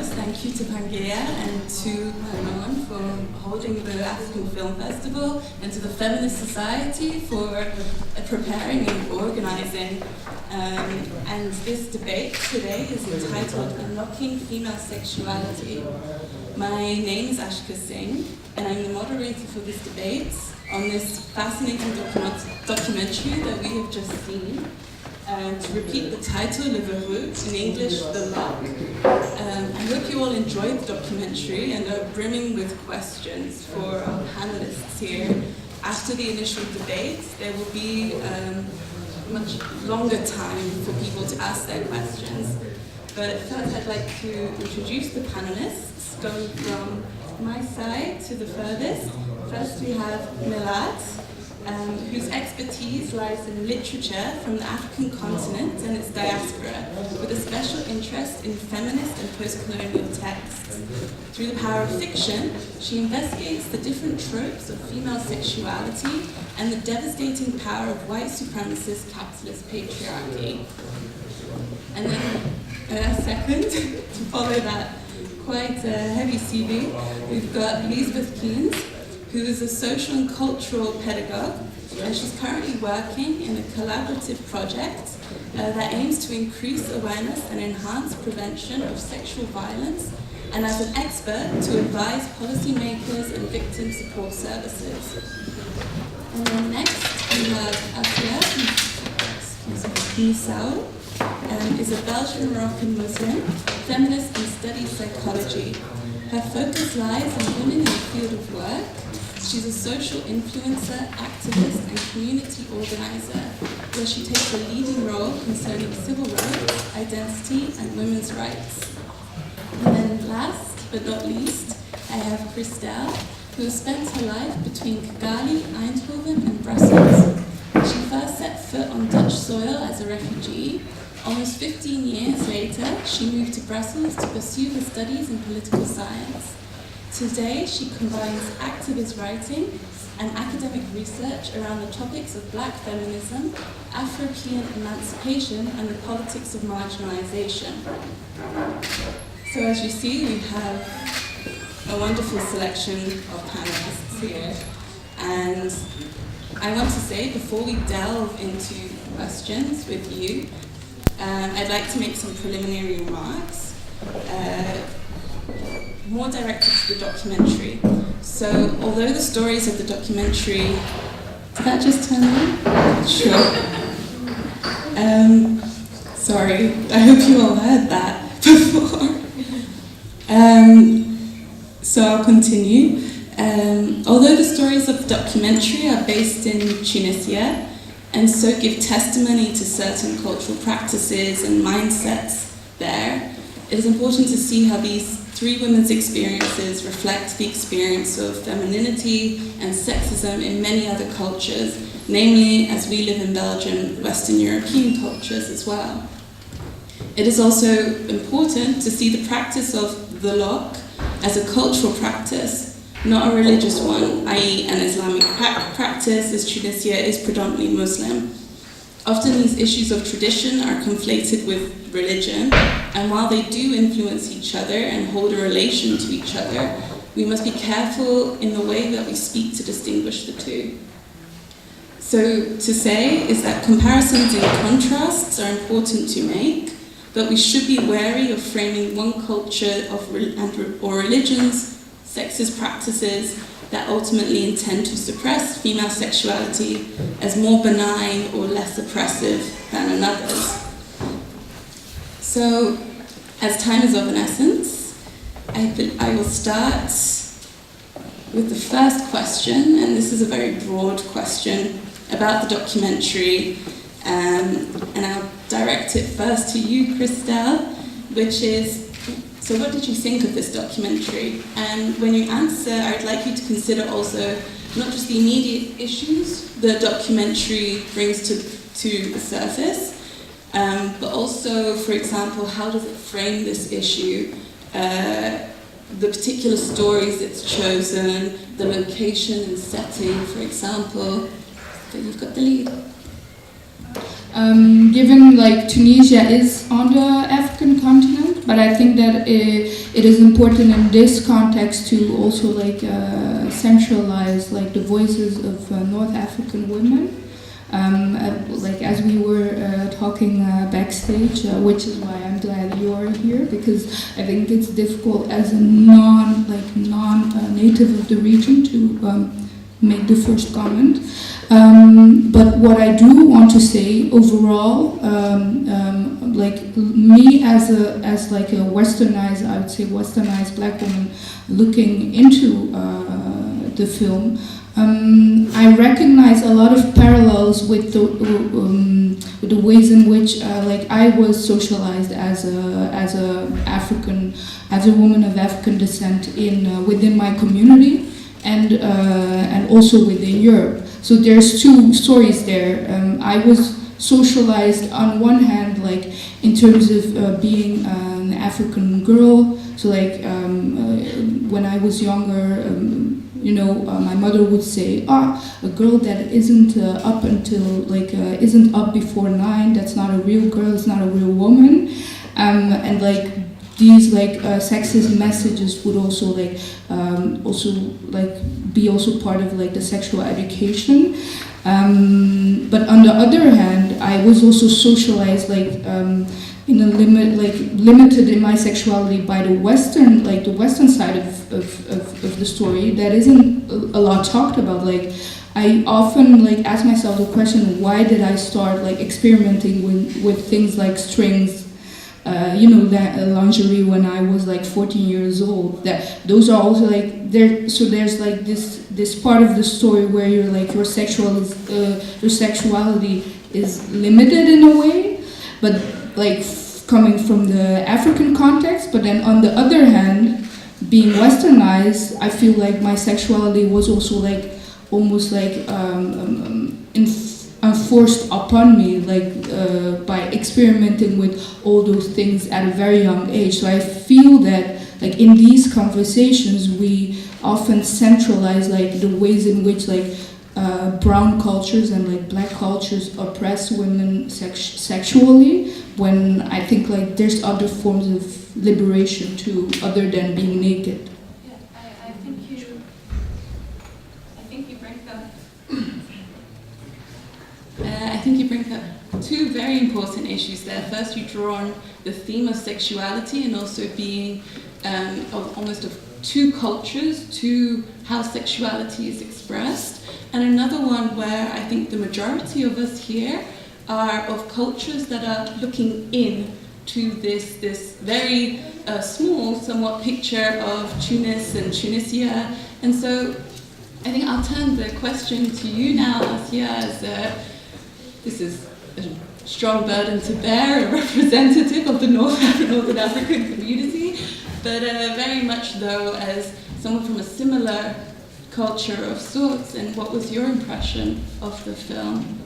foremost, thank you to Pangea and to Manon for holding the African Film Festival, and to the Feminist Society for preparing and organizing. And this debate today is entitled Unlocking Female Sexuality. My name is Ashika Singh, and I'm the moderator for this debate on this fascinating documentary that we have just seen. To repeat the title, Leuven, in English, The Lock. I hope you all enjoyed the documentary and are brimming with questions for our panelists here. After the initial debate, there will be much longer time for people to ask their questions. But first, I'd like to introduce the panelists, going from my side to the furthest. First, we have Melat, whose expertise lies in literature from the African continent and its diaspora, with a special interest in feminist and post-colonial texts. Through the power of fiction, she investigates the different tropes of female sexuality and the devastating power of white supremacist capitalist patriarchy. And then, second, to follow that quite heavy CV, we've got Liesbeth Kennes, who is a social and cultural pedagogue, and she's currently working in a collaborative project that aims to increase awareness and enhance prevention of sexual violence, and as an expert to advise policymakers and victim support services. And then next we have Assia Missaoui, is a Belgian Moroccan Muslim, feminist and studies psychology. Her focus lies on women in the field of work. She's a social influencer, activist, and community organizer, where she takes a leading role concerning civil rights, identity, and women's rights. And then last but not least, I have Christelle, who has spent her life between Kigali, Eindhoven, and Brussels. She first set foot on Dutch soil as a refugee. Almost 15 years later, she moved to Brussels to pursue her studies in political science. Today, she combines activist writing and academic research around the topics of Black feminism, Afro-European emancipation, and the politics of marginalization. So as you see, we have a wonderful selection of panelists here. And I want to say, before we delve into questions with you, I'd like to make some preliminary remarks. More directed to the documentary. So, although the stories of the documentary... Did that just turn on? Sure. Sorry, I hope you all heard that before. So I'll continue. Although the stories of the documentary are based in Tunisia, and so give testimony to certain cultural practices and mindsets there, it is important to see how these three women's experiences reflect the experience of femininity and sexism in many other cultures, namely, as we live in Belgium, Western European cultures as well. It is also important to see the practice of the lock as a cultural practice, not a religious one, i.e. an Islamic practice, as Tunisia is predominantly Muslim. Often these issues of tradition are conflated with religion, and while they do influence each other and hold a relation to each other, we must be careful in the way that we speak to distinguish the two. So to say is that comparisons and contrasts are important to make, but we should be wary of framing one culture or religion's sexist practices that ultimately intend to suppress female sexuality as more benign or less oppressive than another's. So, as time is of an essence, I will start with the first question, and this is a very broad question about the documentary, and I'll direct it first to you, Christelle, which is, so what did you think of this documentary? And when you answer, I'd like you to consider also not just the immediate issues the documentary brings to the surface, but also, for example, how does it frame this issue, the particular stories it's chosen, the location and setting, for example. So you've got the lead. Given like Tunisia is on the African continent, but I think that it is important in this context to also like centralize like the voices of North African women. Like as we were talking backstage, which is why I'm glad you're here, because I think it's difficult as a non-native of the region to make the first comment. But what I do want to say overall, like me as like a westernized, I would say westernized black woman looking into the film, I recognize a lot of parallels with the ways in which like I was socialized as a woman of African descent within my community and also within Europe. So there's two stories there. I was socialized on one hand, like in terms of being an African girl. So like when I was younger, my mother would say, a girl that isn't up until isn't up before 9, that's not a real girl, it's not a real woman, and like these like sexist messages would also be part of like the sexual education. But on the other hand, I was also socialized limited in my sexuality by the Western side of the story that isn't a lot talked about. Like I often like ask myself the question, why did I start like experimenting with things like strings, lingerie when I was like 14 years old? That those are also like there. So there's like this part of the story where you're like your sexuality is limited in a way, but like coming from the African context. But then on the other hand, being westernized, I feel like my sexuality was also like almost like enforced upon me, like by experimenting with all those things at a very young age. So I feel that like in these conversations we often centralize like the ways in which like brown cultures and like black cultures oppress women sexually, when I think like there's other forms of liberation too, other than being naked. Yeah, I think you bring up. I think you bring up two very important issues there. First, you draw on the theme of sexuality and also being almost of two cultures, to how sexuality is expressed. And another one where I think the majority of us here are of cultures that are looking in to this very small, somewhat picture of Tunis and Tunisia. And so I think I'll turn the question to you now, Assia, as this is a strong burden to bear, a representative of the Northern African community, but very much though as someone from a similar culture of sorts. And what was your impression of the film?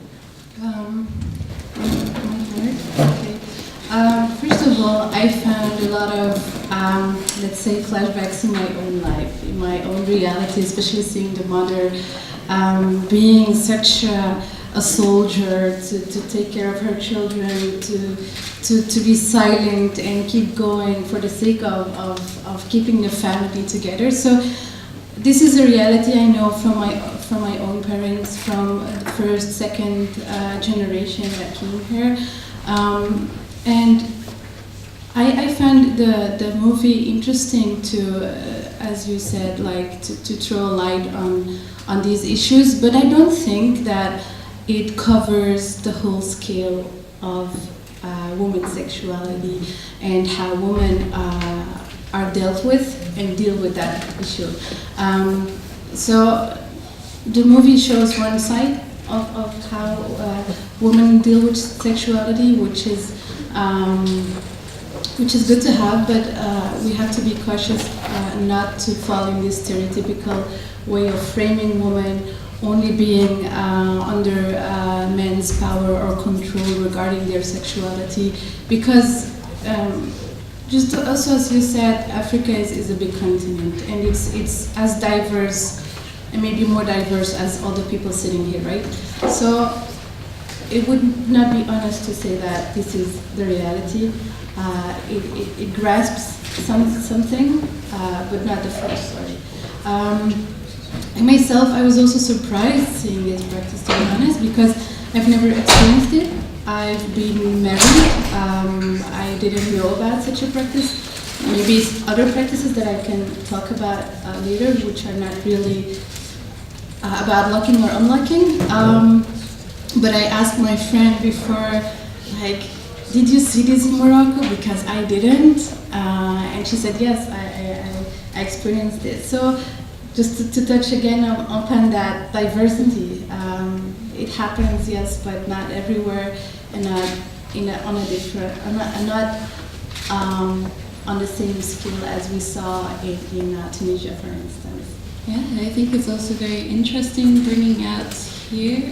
First of all, I found a lot of, let's say, flashbacks in my own life, in my own reality, especially seeing the mother being such a soldier to take care of her children, to be silent and keep going for the sake of keeping the family together. So this is a reality I know from my own parents, from the first, second generation that came here, and I found the movie interesting to, as you said, like to throw light on these issues. But I don't think that it covers the whole scale of women's sexuality and how women are dealt with and deal with that issue. So the movie shows one side of how women deal with sexuality, which is good to have, but we have to be cautious not to fall in this stereotypical way of framing women only being under men's power or control regarding their sexuality, because just also, as you said, Africa is a big continent, and it's as diverse, and maybe more diverse as all the people sitting here, right? So it would not be honest to say that this is the reality. it grasps something, but not the full story. And myself, I was also surprised seeing this practice, to be honest, because I've never experienced it. I've been married. I didn't know about such a practice. Maybe it's other practices that I can talk about later, which are not really about locking or unlocking. But I asked my friend before, like, did you see this in Morocco? Because I didn't. And she said, yes, I experienced this. So just to touch again upon that diversity, it happens, yes, but not everywhere, and on the same scale as we saw in Tunisia, for instance. Yeah, I think it's also very interesting bringing out here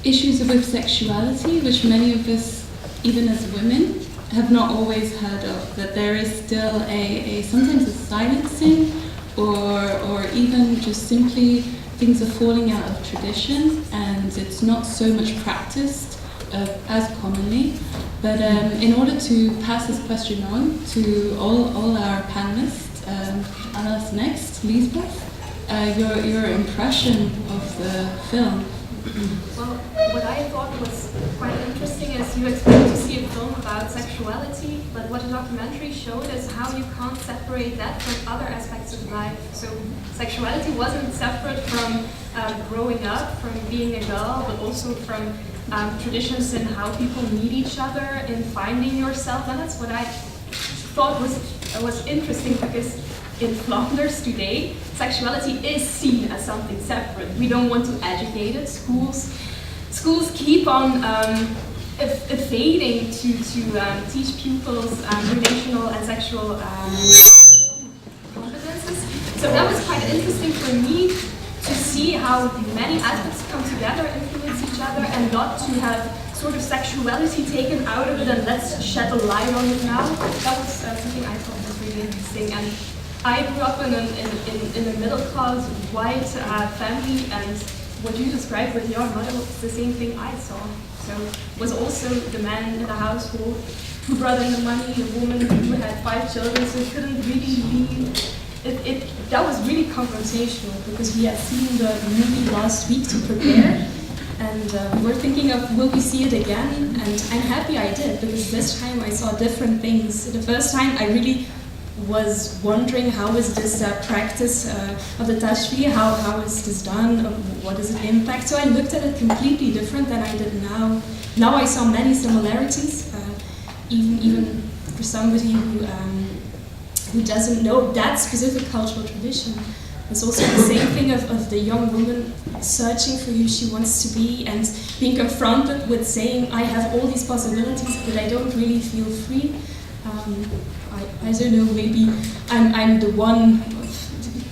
issues with sexuality, which many of us, even as women, have not always heard of. That there is still sometimes a silencing, or even just simply things are falling out of tradition, and it's not so much practiced as commonly. But in order to pass this question on to all our panelists, I'll ask next, Liesbeth, your impression of the film. Well, what I thought was quite interesting is you expect to see a film about sexuality, but what the documentary showed is how you can't separate that from other aspects of life. So sexuality wasn't separate from growing up, from being a girl, but also from traditions in how people meet each other, in finding yourself, and that's what I thought was interesting, because in Flanders today, sexuality is seen as something separate. We don't want to educate it. Schools keep on evading to teach pupils relational and sexual competences. So that was quite interesting for me to see how many aspects come together, influence each other, and not to have sort of sexuality taken out of it and let's shed a light on it now. That was something I thought was really interesting. And I grew up in a middle-class white family, and what you described with your model is the same thing I saw. So it was also the man in the household who brought in the money, the woman who had 5 children, so it couldn't really be. That was really confrontational, because we had seen the movie last week to prepare, and we're thinking of, will we see it again? And I'm happy I did, because this time I saw different things. The first time I really was wondering, how is this practice of the tashfi, how is this done, what does it impact? So I looked at it completely different than I did now. Now I saw many similarities, even for somebody who doesn't know that specific cultural tradition. It's also the same thing of the young woman searching for who she wants to be and being confronted with saying, I have all these possibilities, but I don't really feel free. I don't know, maybe I'm the one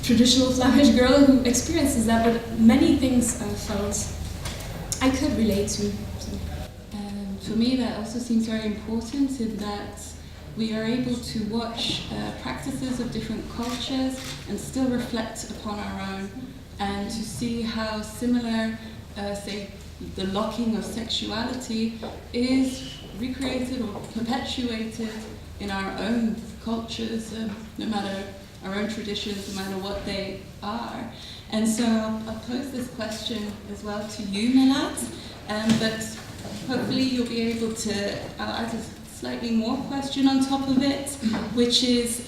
traditional Flemish girl who experiences that, but many things I felt I could relate to. So. For me, that also seems very important, in that we are able to watch practices of different cultures and still reflect upon our own, and to see how similar, say, the locking of sexuality is recreated or perpetuated in our own cultures, no matter our own traditions, no matter what they are. And so I'll pose this question as well to you, Melat, but hopefully you'll be able to add a slightly more question on top of it, which is,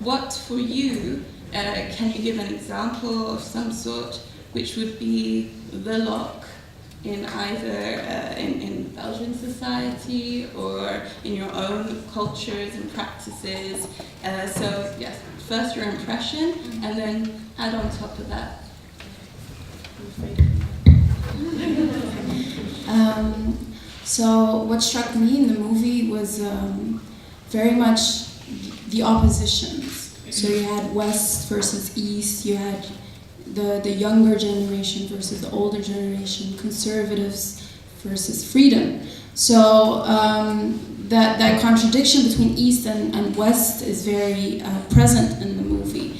what for you, can you give an example of some sort which would be the lock in either in Belgian society or in your own cultures and practices? So yes, first your impression, and then add on top of that. So what struck me in the movie was very much the oppositions. So you had West versus East, you had the younger generation versus the older generation, conservatives versus freedom. So that contradiction between East and West is very present in the movie.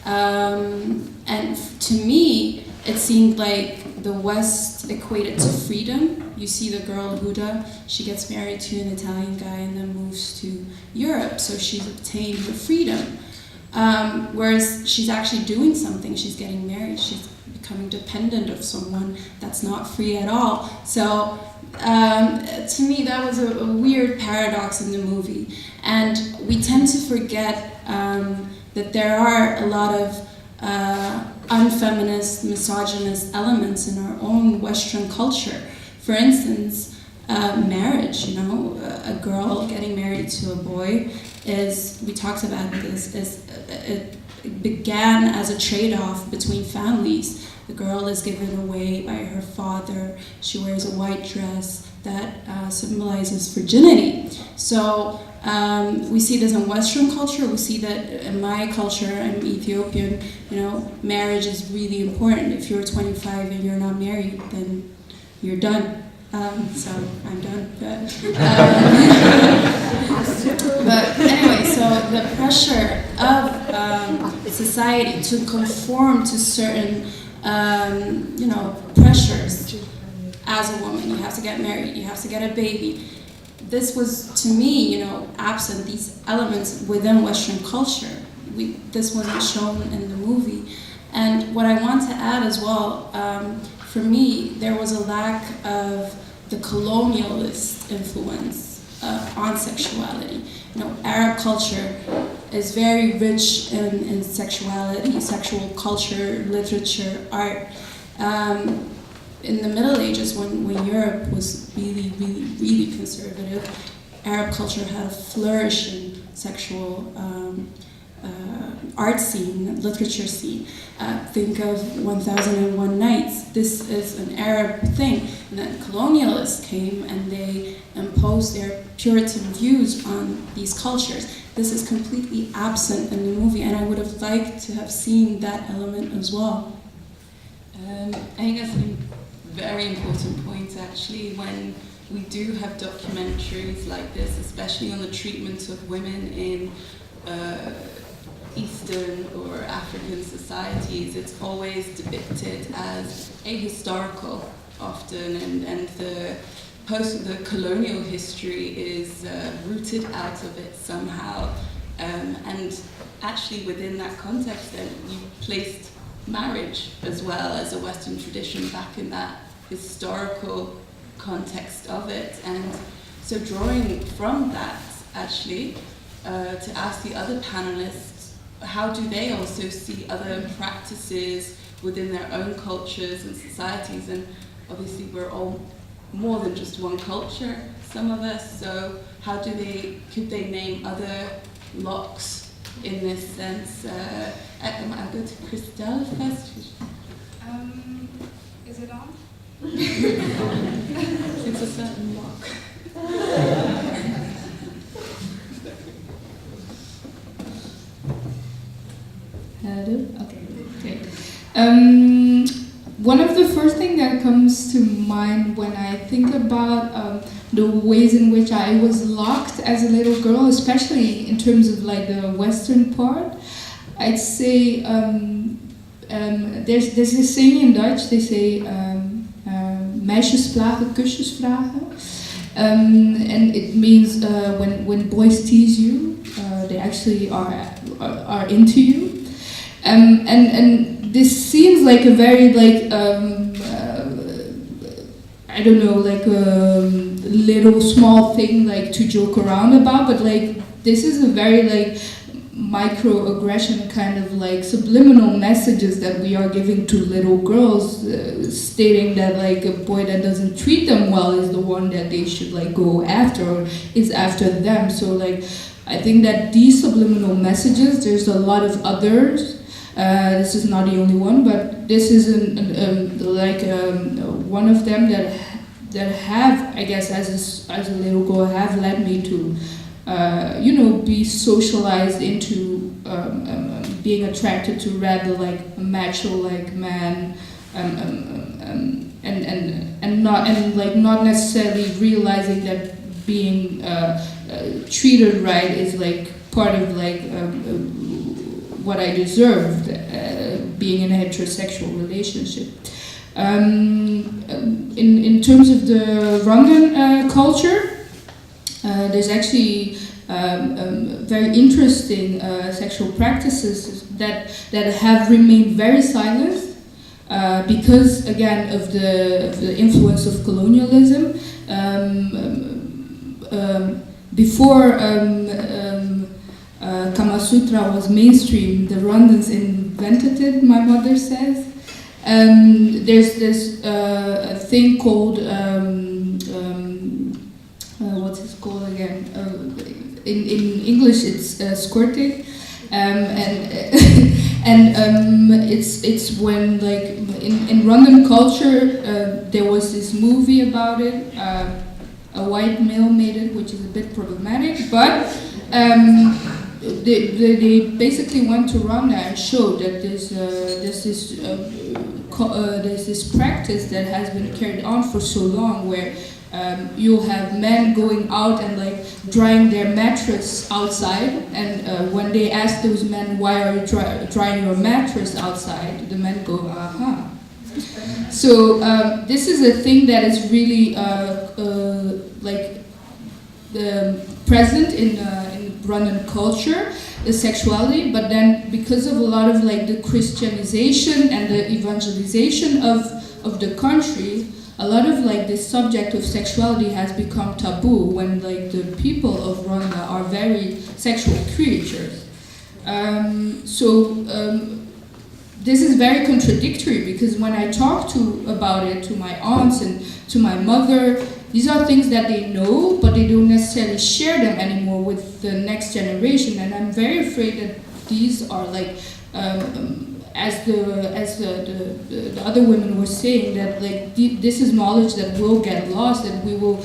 And to me, it seemed like the West equated to freedom. You see the girl Huda, she gets married to an Italian guy and then moves to Europe, so she's obtained her freedom. Whereas she's actually doing something, she's getting married, she's becoming dependent of someone that's not free at all. So to me that was a weird paradox in the movie. And we tend to forget that there are a lot of unfeminist, misogynist elements in our own Western culture. For instance, marriage, you know, a girl getting married to a boy we talked about this, it began as a trade-off between families. The girl is given away by her father, she wears a white dress that symbolizes virginity. So we see this in Western culture, we see that in my culture, I'm Ethiopian, you know, marriage is really important. If you're 25 and you're not married, then you're done. So I'm done. But anyway, so the pressure of society to conform to certain, you know, pressures. As a woman, you have to get married, you have to get a baby. This was, to me, you know, absent these elements within Western culture. This wasn't shown in the movie. And what I want to add as well, for me, there was a lack of the colonialist influence on sexuality. You know, Arab culture is very rich in sexuality, sexual culture, literature, art. In the Middle Ages, when Europe was really, really, really conservative, Arab culture had a flourishing sexual art scene, literature scene. Think of 1001 Nights. This is an Arab thing. And then colonialists came and they imposed their Puritan views on these cultures. This is completely absent in the movie, and I would have liked to have seen that element as well. I think that's a very important point, actually, when we do have documentaries like this, especially on the treatment of women in Eastern or African societies. It's always depicted as ahistorical often, and the colonial history is rooted out of it somehow. And actually within that context then you placed marriage as well as a Western tradition back in that historical context of it. And so drawing from that, actually, to ask the other panelists, how do they also see other practices within their own cultures and societies? And obviously we're all more than just one culture, some of us, so how could they name other locks in this sense? I'll go to Christelle first. Is it on? It's a certain lock. Okay, great. One of the first things that comes to mind when I think about the ways in which I was locked as a little girl, especially in terms of like the Western part, I'd say there's this saying in Dutch. They say meisjes plagen, kusjes vragen, and it means when boys tease you, they actually are into you, and this seems like a very like I don't know, like a little small thing like to joke around about, but like this is a very like microaggression kind of like subliminal messages that we are giving to little girls, stating that like a boy that doesn't treat them well is the one that they should like go after or is after them. So like I think that these subliminal messages, there's a lot of others. This is not the only one, but this is one of them that have, I guess, as a little girl, have led me to, be socialized into being attracted to rather like a macho like man, and not necessarily realizing that being treated right is like part of like what I deserved, being in a heterosexual relationship. In terms of the Rwandan culture, there's actually very interesting sexual practices that have remained very silent because, again, of the influence of colonialism. Before Kama Sutra was mainstream, the Rwandans invented it, my mother says. There's this a thing called, what's it called again? In English it's squirting, and it's when, like, in Rwandan culture there was this movie about it. A white male made it, which is a bit problematic, but they basically went to Rwanda and showed that there's this practice that has been carried on for so long, where you'll have men going out and, like, drying their mattress outside, and when they ask those men, why are you drying your mattress outside, the men go, aha. So this is a thing that is really present in Rwandan culture, the sexuality, but then because of a lot of, like, the Christianization and the evangelization of the country, a lot of, like, this subject of sexuality has become taboo when, like, the people of Rwanda are very sexual creatures. This is very contradictory, because when I talk about it to my aunts and to my mother, these are things that they know, but they don't necessarily share them anymore with the next generation. And I'm very afraid that these are, like, as the other women were saying, that, like, this is knowledge that will get lost, and we will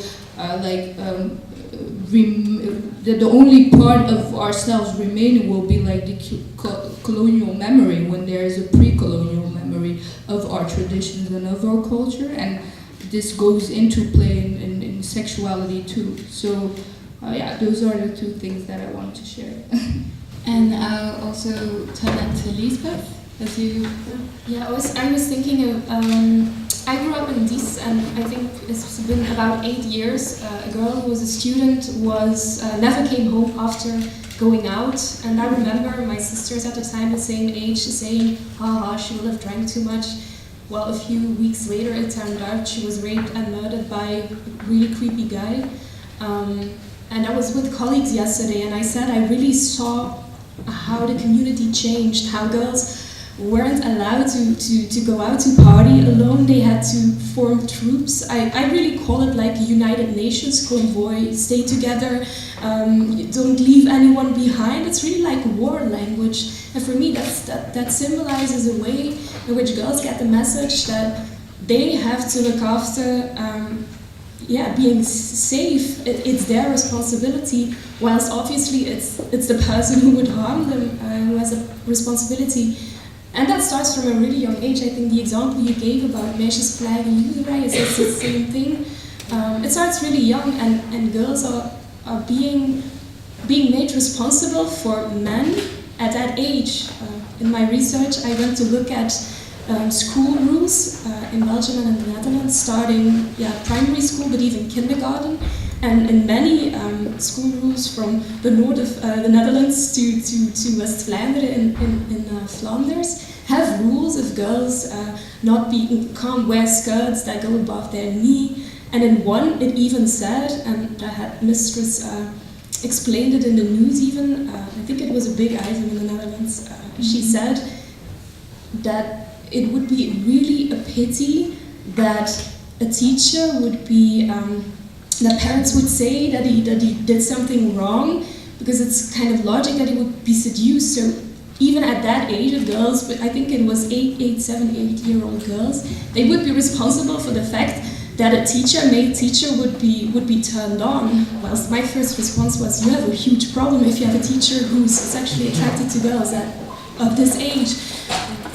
the only part of ourselves remaining will be, like, the colonial memory, when there is a pre-colonial memory of our traditions and of our culture, and this goes into play in sexuality too. So yeah, those are the two things that I wanted to share. And also turn that to Liesbeth, as you... Yeah, I was thinking of, I grew up in Dies, and I think it's been about 8 years. A girl who was a student never came home after going out, and I remember my sisters at the time, the same age, saying, haha, she will have drank too much. Well, a few weeks later, it turned out she was raped and murdered by a really creepy guy. And I was with colleagues yesterday, and I said I really saw how the community changed, how girls weren't allowed to go out to party alone. They had to form troops. I really call it like a United Nations convoy. Stay together, don't leave anyone behind. It's really like war language. And for me, that symbolizes a way in which girls get the message that they have to look after being safe. It's their responsibility, whilst obviously it's the person who would harm them who has a responsibility. And that starts from a really young age. I think the example you gave about meisjesplei and juderij is the same thing. It starts really young, and girls are being made responsible for men at that age. In my research, I went to look at school rules in Belgium and in the Netherlands, starting primary school, but even kindergarten. And in many school rules from the north of the Netherlands to West Vlaanderen in Flanders have rules of girls can't wear skirts that go above their knee. And in one, it even said, and the headmistress explained it in the news even, I think it was a big item in the Netherlands, she said that it would be really a pity that a teacher would be that parents would say that he did something wrong, because it's kind of logic that he would be seduced. So even at that age of girls, but I think it was 8-year-old girls, they would be responsible for the fact that a male teacher would be turned on. Whilst my first response was, you have a huge problem if you have a teacher who's sexually attracted to girls of this age.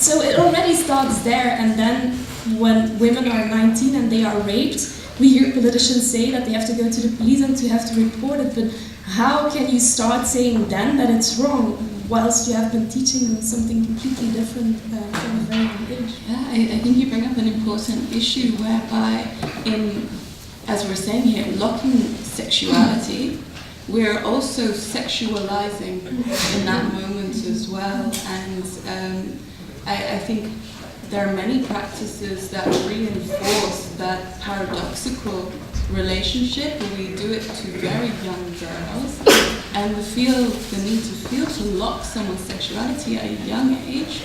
So it already starts there, and then when women are 19 and they are raped, we hear politicians say that they have to go to the police and to have to report it, but how can you start saying then that it's wrong? whilst you have been teaching them something completely different from a very young age. Yeah, I think you bring up an important issue whereby as we're saying here, locking sexuality, we're also sexualizing in that moment as well. And I think there are many practices that reinforce that paradoxical relationship, where we do it to very young girls, and the need to lock someone's sexuality at a young age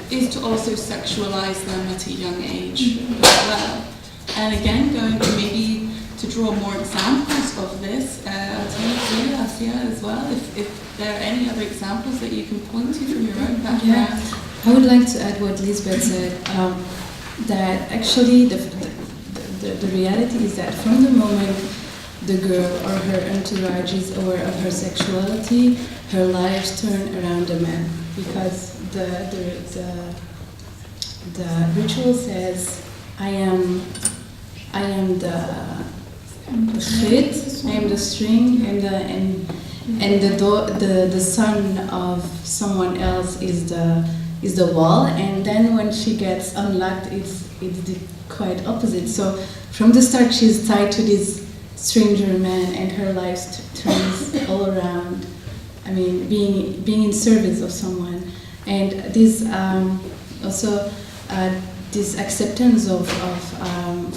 is to also sexualize them at a young age as well. And again, going to maybe to draw more examples of this, I'll tell you, Assia, as well, if there are any other examples that you can point to from your own background. Yeah, I would like to add what Liesbeth said, that actually the reality is that from the moment the girl or her entourage is aware of her sexuality, her lives turn around the man, because the ritual says, I am the chit, I am the string, and the son of someone else is the wall, and then when she gets unlocked, it's the quite opposite. So from the start, she's tied to this stranger man, and her life turns all around. I mean, being in service of someone, and this also this acceptance of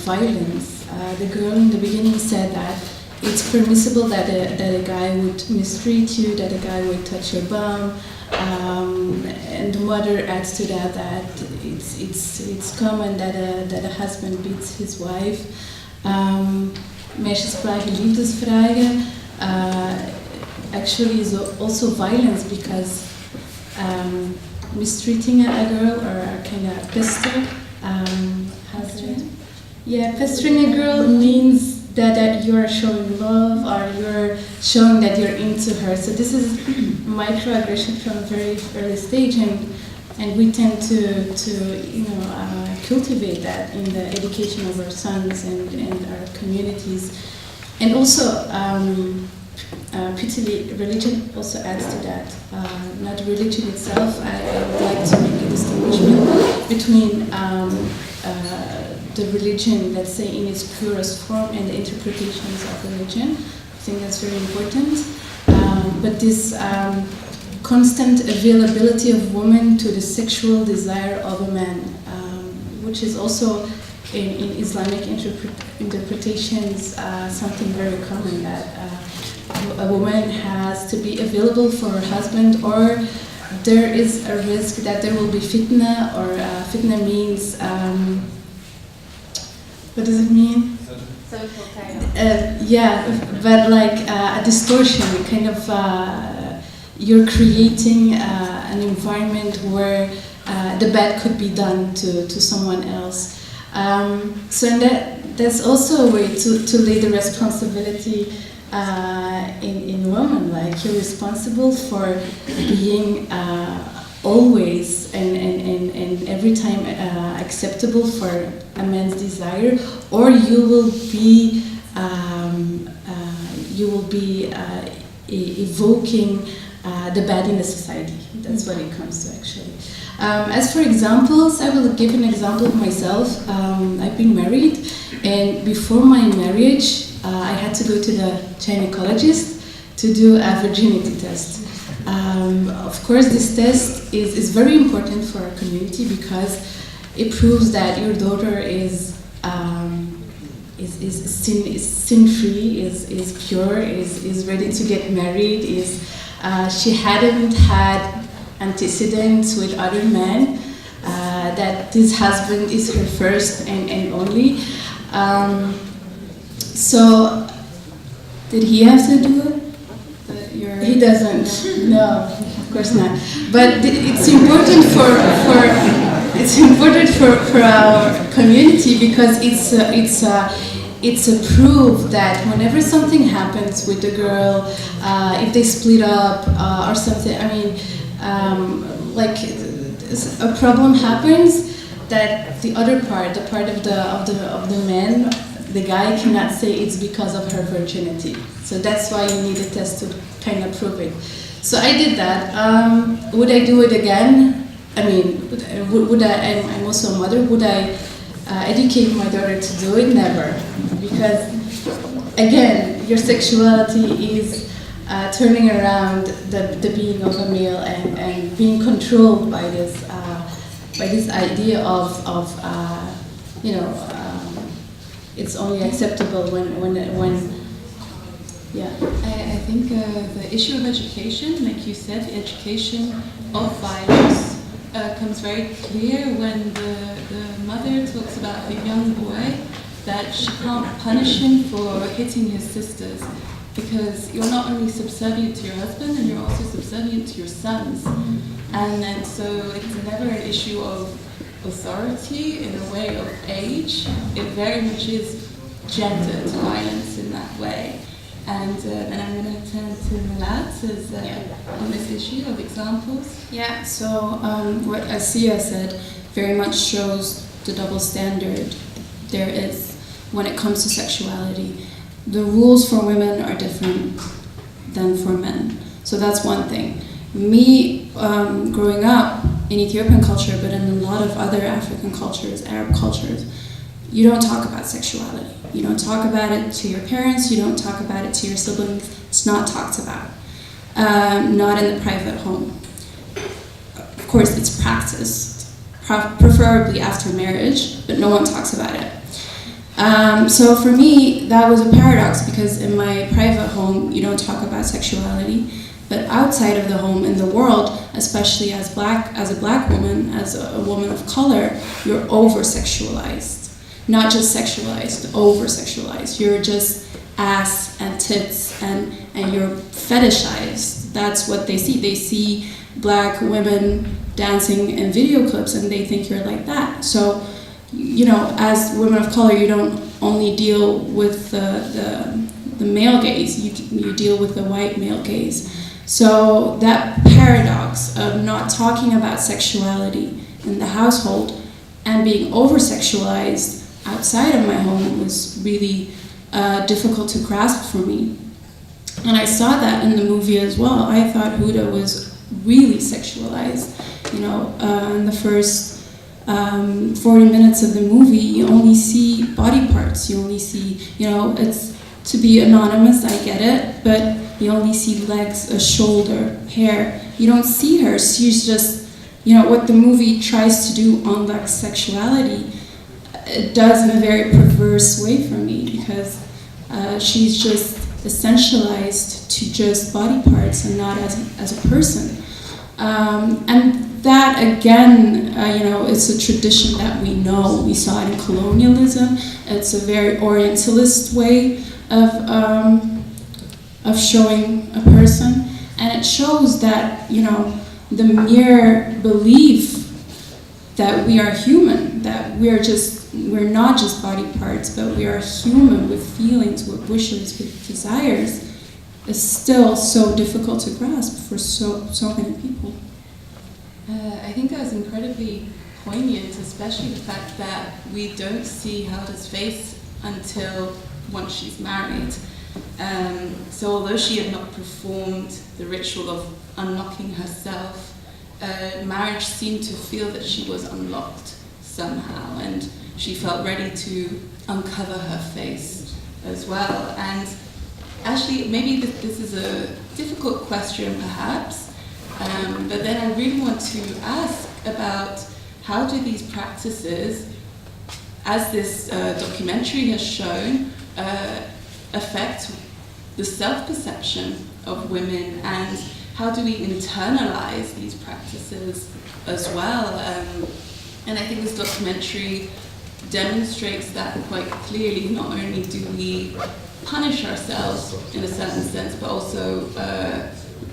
violence. The girl in the beginning said that it's permissible that a guy would mistreat you, that a guy would touch your bum, and the mother adds to that it's common that a husband beats his wife. Meisjes vragen liefdesvragen actually is also violence, because mistreating a girl or kind of pester, pestering a girl means that you're showing love, or you're showing that you're into her. So this is microaggression from a very early stage, and we tend to cultivate that in the education of our sons and our communities. And also, prettily, religion also adds to that. Not religion itself. I would like to make a distinction between the religion, let's say, in its purest form, and the interpretations of religion. I think that's very important. But this constant availability of women to the sexual desire of a man, which is also in Islamic interpretations something very common, that a woman has to be available for her husband, or there is a risk that there will be fitna, or fitna means, what does it mean? Social chaos. But like a distortion, kind of, you're creating an environment where the bad could be done to someone else. So that's also a way to lay the responsibility in women. Like, you're responsible for being always and every time acceptable for a man's desire, or you will be evoking the bad in the society. That's what it comes to, actually. As for examples, I will give an example of myself. I've been married, and before my marriage, I had to go to the gynecologist to do a virginity test. Of course, this test is very important for our community, because it proves that your daughter is sin-free, is pure, is ready to get married, she hadn't had antecedents with other men, that this husband is her first and only. So, did he have to do it? He doesn't. No, of course not. But it's important for our community, because it's a proof that whenever something happens with the girl, if they split up or something, I mean, like a problem happens, that the other part, the part of the man, the guy cannot say it's because of her virginity. So that's why you need a test to kind of prove it. So I did that. Would I do it again? I mean, would I? I'm also a mother. Would I educate my daughter to do it? Never, because again, your sexuality is turning around the being of a male and being controlled by this idea of you know, it's only acceptable when yeah. I think the issue of education, like you said, the education of violence comes very clear when the mother talks about her young boy, that she can't punish him for hitting his sisters because you're not only subservient to your husband and you're also subservient to your sons. And so it's never an issue of authority in a way of age. It very much is gendered violence in that way. And then I'm going to turn to Melat on this issue of examples. Yeah, so what Assia said very much shows the double standard there is when it comes to sexuality. The rules for women are different than for men. So that's one thing. Me, growing up in Ethiopian culture, but in a lot of other African cultures, Arab cultures, you don't talk about sexuality. You don't talk about it to your parents, you don't talk about it to your siblings. It's not talked about. Not in the private home. Of course, it's practiced, preferably after marriage, but no one talks about it. So for me, that was a paradox because in my private home, you don't talk about sexuality, but outside of the home, in the world, especially as a black woman, as a woman of color, you're over-sexualized. Not just sexualized, over-sexualized. You're just ass and tits and you're fetishized. That's what they see. They see black women dancing in video clips and they think you're like that. So, you know, as women of color, you don't only deal with the male gaze, you deal with the white male gaze. So that paradox of not talking about sexuality in the household and being over-sexualized outside of my home was really difficult to grasp for me. And I saw that in the movie as well. I thought Huda was really sexualized. You know, in the first 40 minutes of the movie, you only see body parts. You only see, you know, it's to be anonymous, I get it, but you only see legs, a shoulder, hair. You don't see her. She's just, you know, what the movie tries to do on that sexuality, it does in a very perverse way for me because she's just essentialized to just body parts and not as a person. And that again, you know, it's a tradition that we know. We saw it in colonialism. It's a very Orientalist way of showing a person, and it shows that, you know, the mere belief that we are human, that we're not just body parts, but we are human with feelings, with wishes, with desires, is still so difficult to grasp for so many people. I think that was incredibly poignant, especially the fact that we don't see Huda's face until once she's married. So although she had not performed the ritual of unlocking herself, marriage seemed to feel that she was unlocked somehow, and she felt ready to uncover her face as well. And actually, maybe this is a difficult question perhaps, but then I really want to ask about how do these practices, as this documentary has shown, affect the self-perception of women, and how do we internalize these practices as well? And I think this documentary demonstrates that quite clearly. Not only do we punish ourselves in a certain sense, but also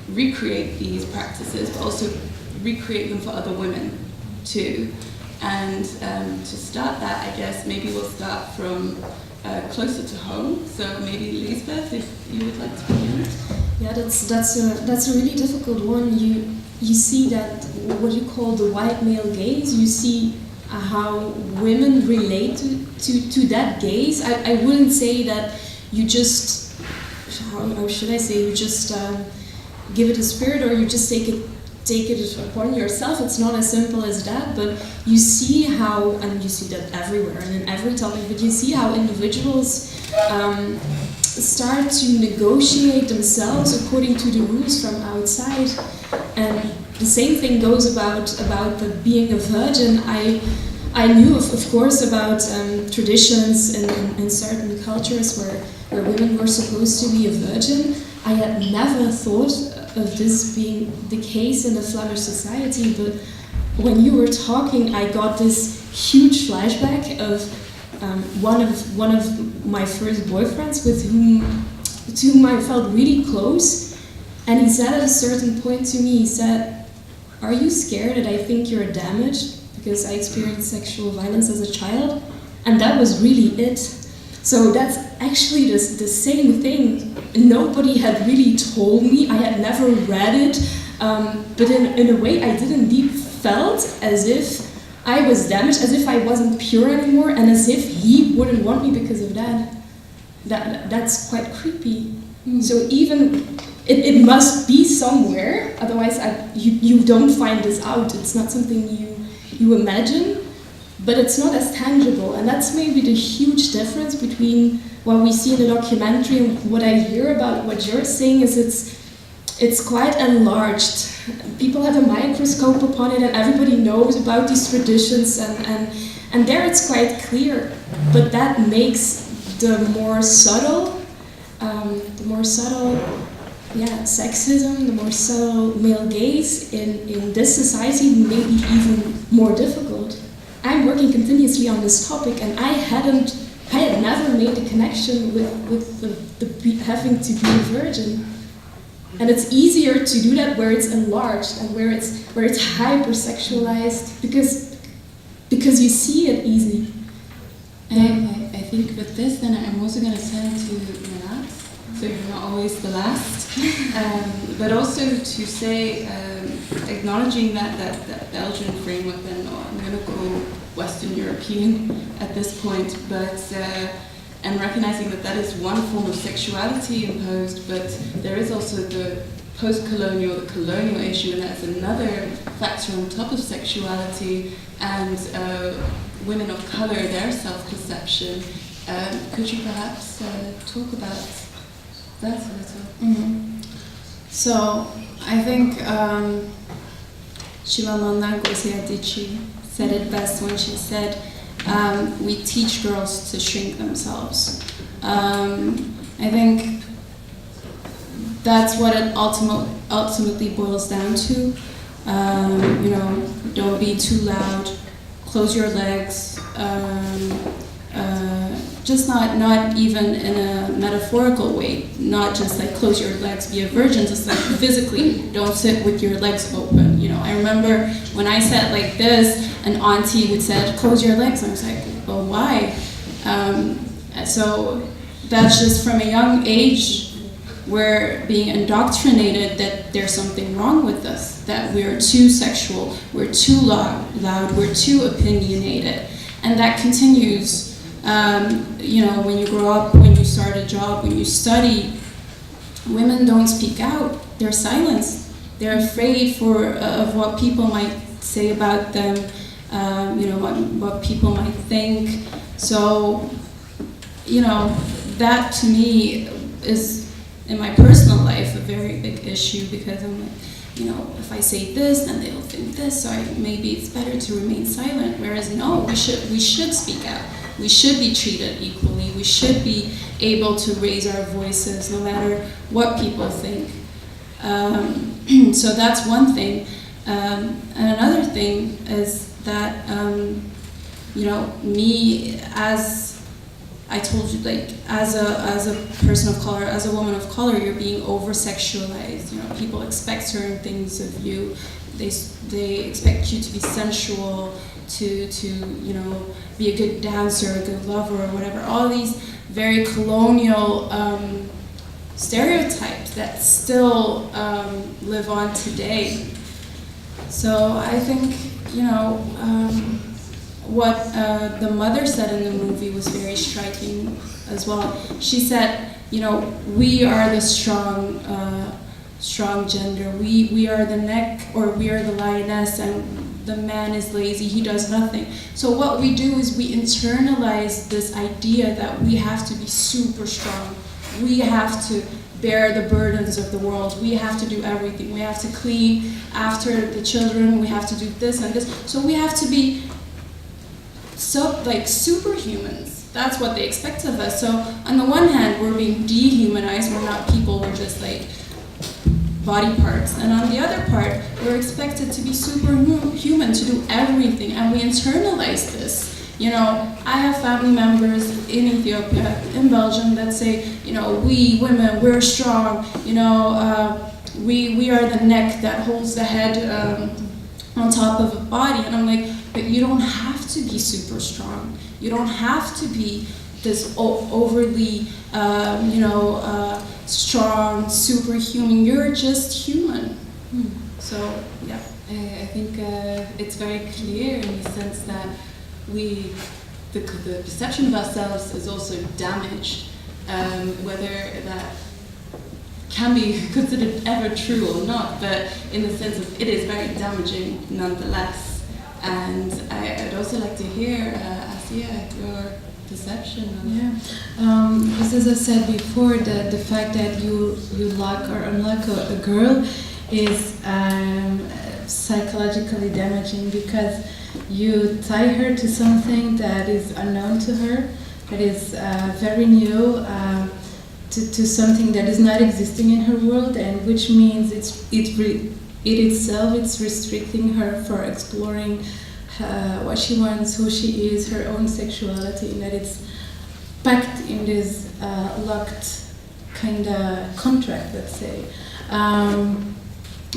recreate these practices, but also recreate them for other women too. And to start that, I guess maybe we'll start from closer to home. So maybe Liesbeth, if you would like to begin. Yeah, that's a really difficult one. You see that what you call the white male gaze. You see how women relate to that gaze. I wouldn't say that you just, how should I say, you just give it a spirit, or you just take it upon yourself. It's not as simple as that, but you see how, and you see that everywhere and in every topic, but you see how individuals start to negotiate themselves according to the rules from outside. And the same thing goes about the being a virgin. I knew, of course, about traditions in certain cultures where women were supposed to be a virgin. I had never thought of this being the case in the Flemish society, but when you were talking, I got this huge flashback of one of my first boyfriends to whom I felt really close, and he said at a certain point to me, he said, "Are you scared that I think you're damaged because I experienced sexual violence as a child?" And that was really it. So that's actually the same thing. Nobody had really told me. I had never read it, but in a way I did indeed felt as if I was damaged, as if I wasn't pure anymore, and as if he wouldn't want me because of that. That's quite creepy. So even it must be somewhere, otherwise you don't find this out. It's not something you imagine, but it's not as tangible, and that's maybe the huge difference between what we see in the documentary and what I hear about what you're saying. Is it's quite enlarged. People have a microscope upon it, and everybody knows about these traditions, and there it's quite clear. But that makes the more subtle sexism, the more subtle male gaze in this society maybe even more difficult. I'm working continuously on this topic, and I had never made the connection with the having to be a virgin. And it's easier to do that where it's enlarged and where it's hypersexualized because you see it easy. And I think with this, then I'm also going to turn to Melat, so you're not always the last, but also to say, acknowledging that Belgian framework, then I'm going to call Western European at this point, but and recognizing that is one form of sexuality imposed, but there is also the post-colonial, the colonial issue, and that's another factor on top of sexuality, and women of color, their self-perception. Could you perhaps talk about that a little? Mm-hmm. So I think Chimamanda Ngozi Adichie said it best when she said, we teach girls to shrink themselves. I think that's what it ultimately boils down to. Don't be too loud, close your legs, just not even in a metaphorical way, not just like close your legs, be a virgin, just like physically, don't sit with your legs open. I remember when I sat like this, an auntie would say, close your legs, and I was like, well, why? So that's just from a young age, we're being indoctrinated that there's something wrong with us, that we're too sexual, we're too loud, we're too opinionated. And that continues, when you grow up, when you start a job, when you study, women don't speak out, they're silenced. They're afraid of what people might say about them, what people might think. So, that to me is, in my personal life, a very big issue, because I'm like, if I say this, then they'll think this, so maybe it's better to remain silent. Whereas no, we should speak out. We should be treated equally. We should be able to raise our voices no matter what people think. So that's one thing. And another thing is that, me, as I told you, like, as a person of color, as a woman of color, you're being over-sexualized. People expect certain things of you. They expect you to be sensual, to be a good dancer, a good lover, or whatever. All these very colonial stereotypes that still live on today. So I think, what the mother said in the movie was very striking as well. She said, we are the strong strong gender. We are the neck, or we are the lioness, and the man is lazy, he does nothing. So what we do is we internalize this idea that we have to be super strong. We have to bear the burdens of the world. We have to do everything. We have to clean after the children. We have to do this and this. So we have to be like superhumans. That's what they expect of us. So on the one hand, we're being dehumanized. We're not people. We're just like body parts. And on the other part, we're expected to be superhuman, to do everything. And we internalize this. You know, I have family members in Ethiopia, in Belgium, that say, you know, we women, we're strong. You know, we are the neck that holds the head on top of a body. And I'm like, but you don't have to be super strong. You don't have to be this overly, strong, superhuman. You're just human. So, yeah. I think it's very clear in the sense that the perception of ourselves is also damaged, whether that can be considered ever true or not, but in the sense of it is very damaging nonetheless. And I'd also like to hear, Assia, your perception of Just as I said before, the fact that you like or unlike a girl is psychologically damaging, because you tie her to something that is unknown to her, that is very new, to something that is not existing in her world, and which means it's restricting her for exploring what she wants, who she is, her own sexuality, and that it's packed in this locked kind of contract, let's say.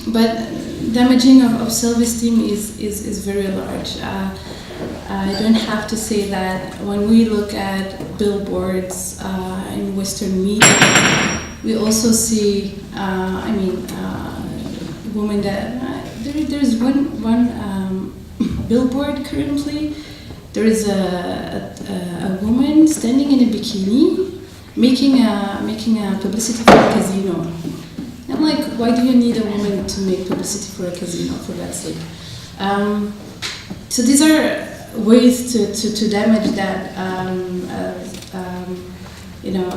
But damaging of self-esteem is very large. I don't have to say that when we look at billboards in Western media, we also see, women that there's one billboard currently. There is a woman standing in a bikini making a publicity for a casino. I'm like, why do you need a woman to make publicity for a casino, for that sake? So these are ways to damage that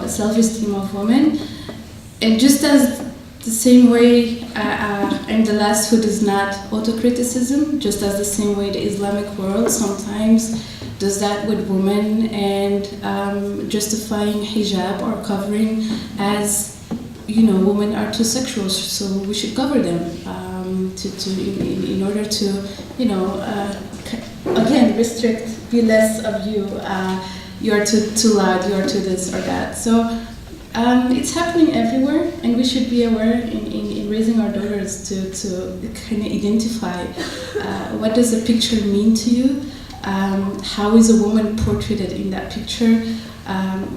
self-esteem of women. And just as the same way I'm the last who does not autocriticism, just as the same way the Islamic world sometimes does that with women, and justifying hijab or covering as, women are too sexual, so we should cover them in order to, again, restrict, be less of you. You're too loud, you're too this or that. So it's happening everywhere, and we should be aware in raising our daughters to kind of identify what does a picture mean to you, how is a woman portrayed in that picture,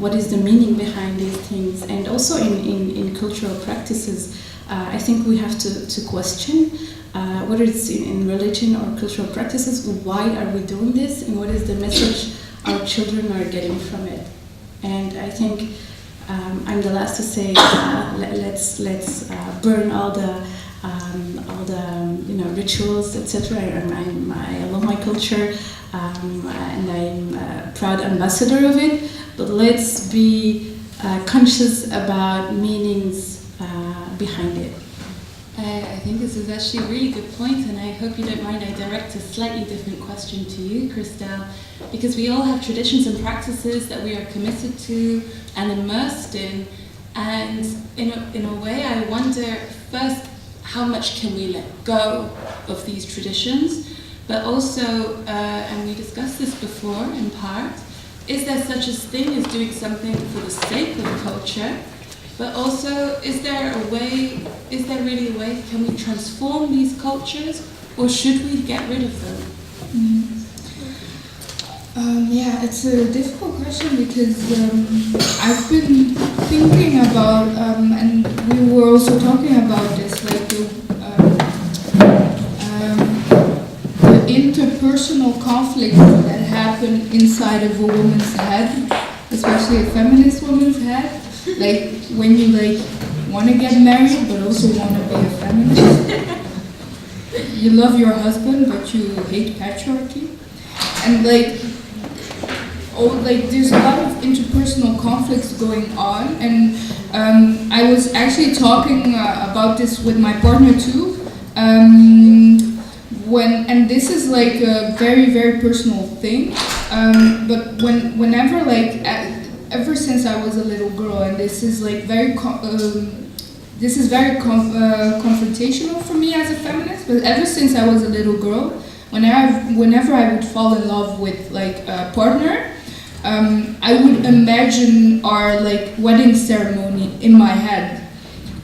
what is the meaning behind these things, and also in cultural practices. I think we have to question whether it's in religion or cultural practices, why are we doing this, and what is the message our children are getting from it. And I think I'm the last to say let's burn all the rituals, etc. I love my culture, and I'm a proud ambassador of it. But let's be conscious about meanings behind it. I think this is actually a really good point, and I hope you don't mind I direct a slightly different question to you, Christelle, because we all have traditions and practices that we are committed to and immersed in, and in a way I wonder, first, how much can we let go of these traditions, but also, and we discussed this before in part, is there such a thing as doing something for the sake of culture? But also, is there really a way, can we transform these cultures, or should we get rid of them? It's a difficult question, because I've been thinking about, and we were also talking about this, like the interpersonal conflicts that happen inside of a woman's head, especially a feminist woman's head. Like when you want to get married but also want to be a feminist. You love your husband but you hate patriarchy. And there's a lot of interpersonal conflicts going on, and I was actually talking about this with my partner too. And this is like a very, very personal thing. But whenever ever since I was a little girl, and this is like very confrontational for me as a feminist. But ever since I was a little girl, whenever I would fall in love with like a partner, I would imagine our like wedding ceremony in my head.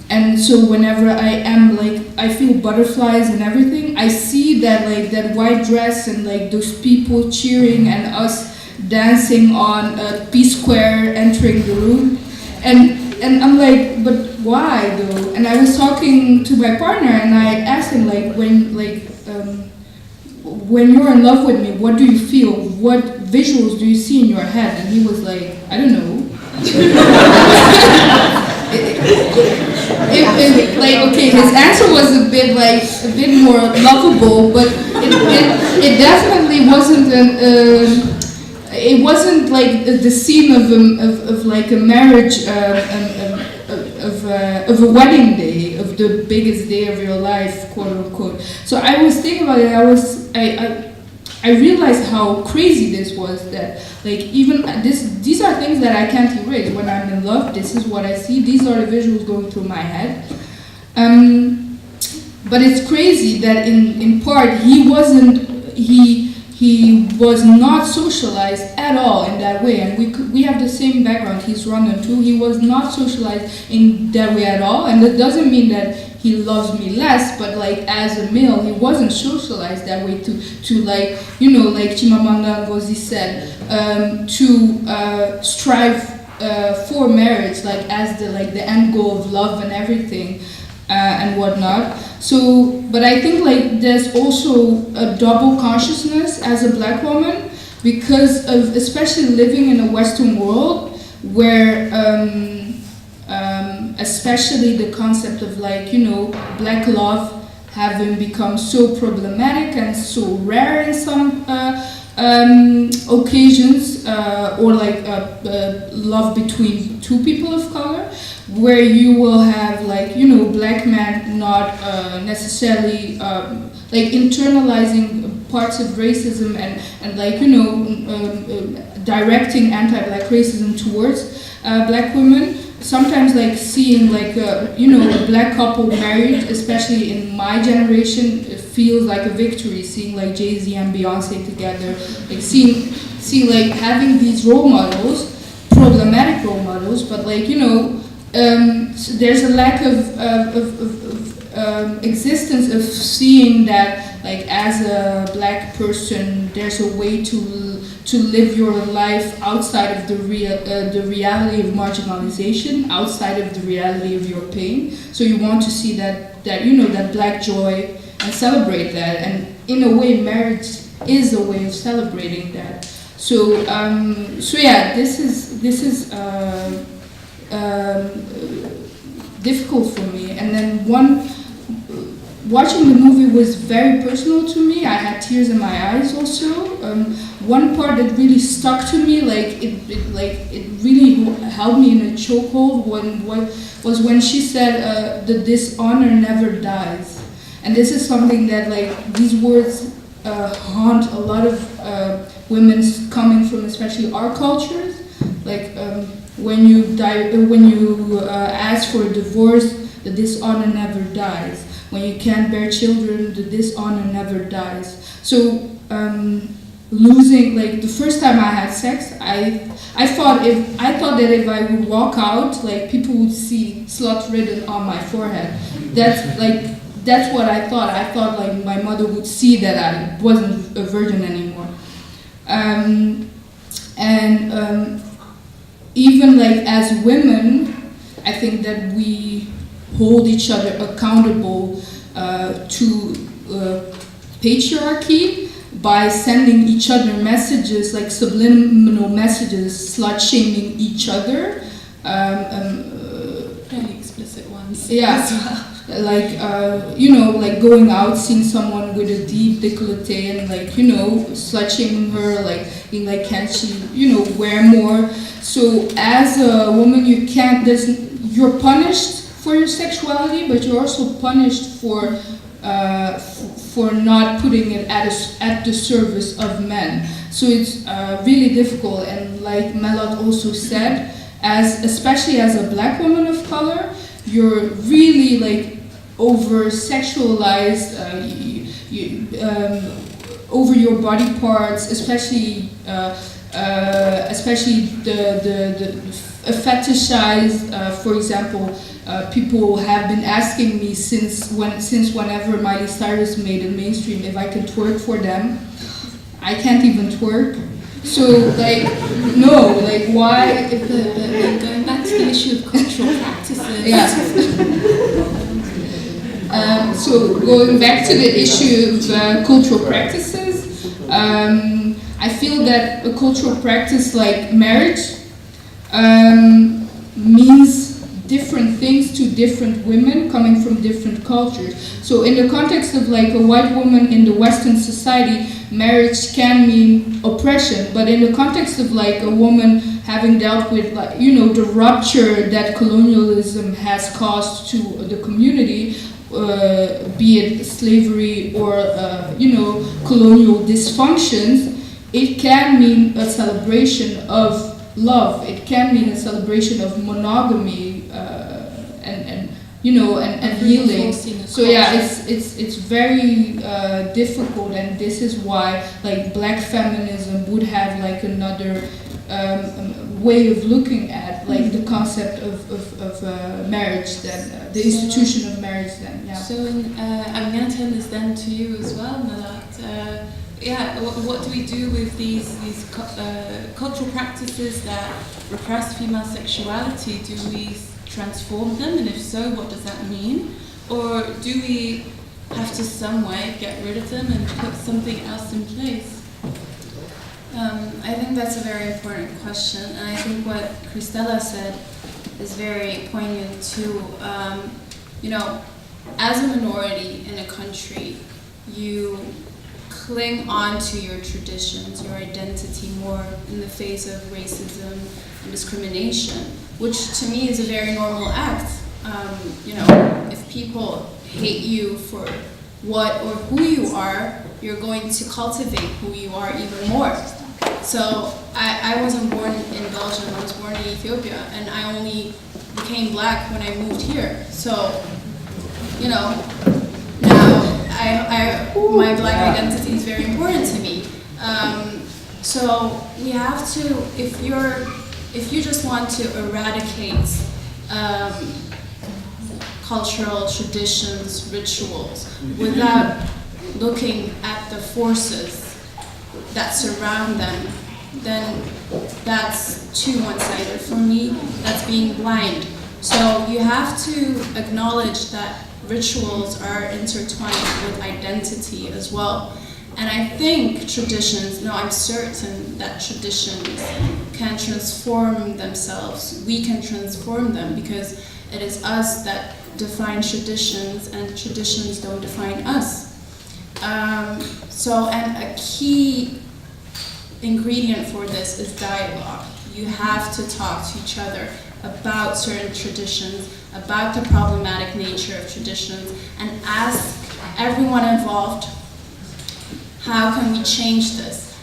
And so whenever I feel butterflies and everything, I see that white dress and like those people cheering and us dancing on a P-square entering the room. And I'm like, but why though? And I was talking to my partner and I asked him when you're in love with me, what do you feel? What visuals do you see in your head? And he was like, I don't know. Okay, his answer was a bit more lovable, but it definitely wasn't it wasn't like the scene of like a marriage, of a wedding day, of the biggest day of your life, quote unquote. So I was thinking about it. I realized how crazy this was, that like even these are things that I can't erase. When I'm in love, this is what I see. These are the visuals going through my head. But it's crazy that in part he was not socialized at all in that way, and we have the same background. He's Rwandan too. He was not socialized in that way at all, and that doesn't mean that he loves me less, but like as a male, he wasn't socialized that way to like, you know, like Chimamanda Ngozi said, to strive for marriage, like as the end goal of love and everything, and whatnot. So, but I think like there's also a double consciousness as a black woman, because of especially living in a Western world where especially the concept of like, you know, black love having become so problematic and so rare in some occasions, or like love between two people of color, where you will have like, you know, black men not necessarily like internalizing parts of racism and like, you know, directing anti-black racism towards black women. Sometimes like seeing like you know, a black couple married, especially in my generation, it feels like a victory. Seeing like Jay-Z and Beyonce together, like seeing like having these role models, problematic role models, but like, you know, so there's a lack of existence of seeing that like as a black person there's a way to live your life outside of the reality of marginalization, outside of the reality of your pain. So you want to see that you know, that black joy and celebrate that. And in a way, marriage is a way of celebrating that. So yeah, this is difficult for me. And then watching the movie was very personal to me. I had tears in my eyes also. One part that really stuck to me, like it really held me in a chokehold, was when she said, "The dishonor never dies." And this is something that like these words haunt a lot of women coming from especially our cultures. Like when you ask for a divorce, the dishonor never dies. When you can't bear children, the dishonor never dies. So losing, like the first time I had sex, I thought that if I would walk out, like people would see slut written on my forehead. That's what I thought. I thought like my mother would see that I wasn't a virgin anymore. Even like as women, I think that we hold each other accountable to patriarchy by sending each other messages, like subliminal messages, slut-shaming each other. Fairly explicit ones. sometimes. Yeah. As well. Like you know, like going out, seeing someone with a deep décolleté and like, you know, slut-shaming her, like being like, can't she, you know, wear more? So as a woman, you can't. You're punished for your sexuality, but you're also punished for not putting it at the service of men. So it's really difficult. And like Melat also said, especially as a black woman of color, you're really like over-sexualized over your body parts, especially the fetishized. For example, people have been asking me since whenever Miley Cyrus made it mainstream if I can twerk for them. I can't even twerk. So like, no, like why? But going back to the issue of cultural practices. Yeah. So going back to the issue of cultural practices, I feel that a cultural practice like marriage means different things to different women coming from different cultures. So in the context of like a white woman in the Western society, marriage can mean oppression, but in the context of like a woman having dealt with, like, you know, the rupture that colonialism has caused to the community, be it slavery or you know, colonial dysfunctions, it can mean a celebration of love. It can mean a celebration of monogamy and you know, and healing. So yeah, it's very difficult, and this is why like black feminism would have like another way of looking at like the concept of marriage, then the institution of marriage. Then yeah. So I'm going to turn this then to you as well, Melat. Yeah, what do we do with these cultural practices that repress female sexuality? Do we transform them, and if so, what does that mean? Or do we have to some way get rid of them and put something else in place? I think that's a very important question, and I think what Christelle said is very poignant too. You know, as a minority in a country, you cling on to your traditions, your identity more in the face of racism and discrimination, which to me is a very normal act. You know, if people hate you for what or who you are, you're going to cultivate who you are even more. So I wasn't born in Belgium, I was born in Ethiopia, and I only became black when I moved here. So, you know, now my black identity is very important to me. So we have to, if you just want to eradicate cultural traditions, rituals, without looking at the forces that surround them, then that's too one-sided. For me, that's being blind. So you have to acknowledge that rituals are intertwined with identity as well. And I think traditions, no, I'm certain that traditions can transform themselves. We can transform them because it is us that define traditions, and traditions don't define us. And a key ingredient for this is dialogue. You have to talk to each other about certain traditions, about the problematic nature of traditions, and ask everyone involved, how can we change this?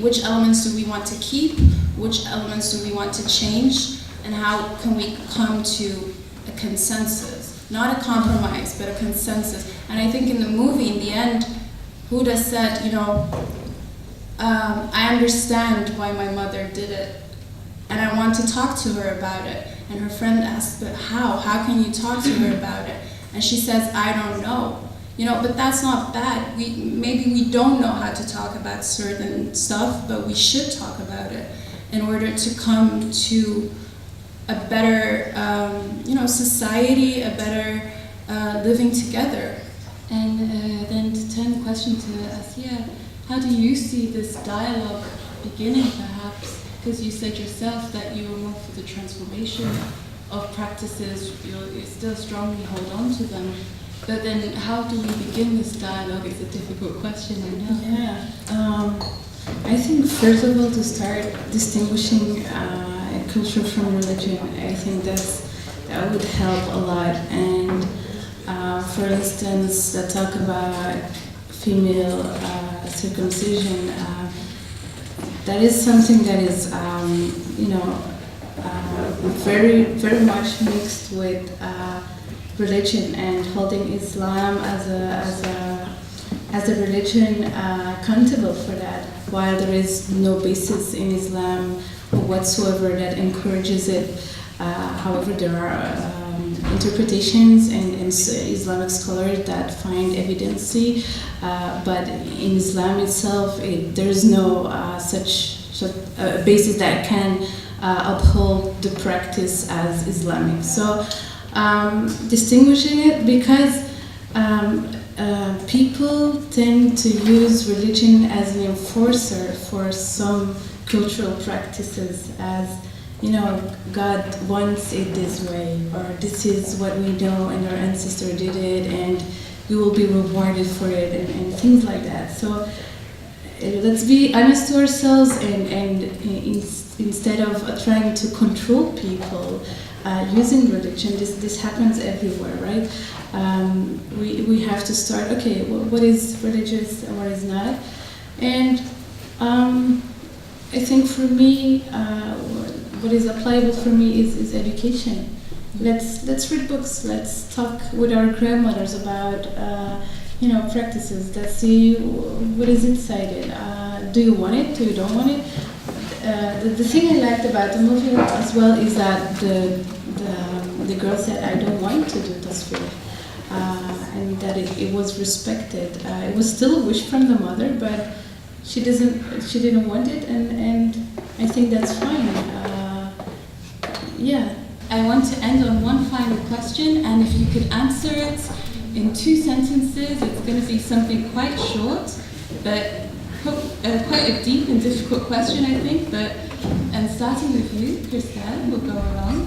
Which elements do we want to keep? Which elements do we want to change? And how can we come to a consensus? Not a compromise, but a consensus. And I think in the movie, in the end, Huda said, you know, I understand why my mother did it, and I want to talk to her about it. And her friend asked, but how? How can you talk to her about it? And she says, I don't know. You know, but that's not bad. Maybe we don't know how to talk about certain stuff, but we should talk about it in order to come to a better, society, a better living together. And then to turn the question to Assia, how do you see this dialogue beginning, perhaps? Because you said yourself that you were more for the transformation of practices, you still strongly hold on to them. But then how do we begin this dialogue? It's a difficult question, I know. Yeah, I think first of all to start distinguishing culture from religion, I think that would help a lot. And for instance, the talk about female circumcision, that is something that is, very, very much mixed with religion, and holding Islam as a religion accountable for that, while there is no basis in Islam whatsoever that encourages it. However, there are interpretations and Islamic scholars that find evidence, but in Islam itself, there is no such basis that can uphold the practice as Islamic. So distinguishing it, because people tend to use religion as an enforcer for some cultural practices, as God wants it this way, or this is what we know and our ancestor did it and we will be rewarded for it, and things like that. So let's be honest to ourselves, and instead of trying to control people using religion, this happens everywhere, right? We have to start, okay, what is religious and what is not? And I think for me, what is applicable for me is education. Let's read books. Let's talk with our grandmothers about practices. Let's see what is inside it. Do you want it? Do you don't want it? The thing I liked about the movie as well is that the girl said, I don't want to do tasfir, and that it was respected. It was still a wish from the mother, but she didn't want it, and I think that's fine. Yeah. I want to end on one final question, and if you could answer it in 2 sentences, it's going to be something quite short, but quite a deep and difficult question, I think. And starting with you, Christelle, we'll go around.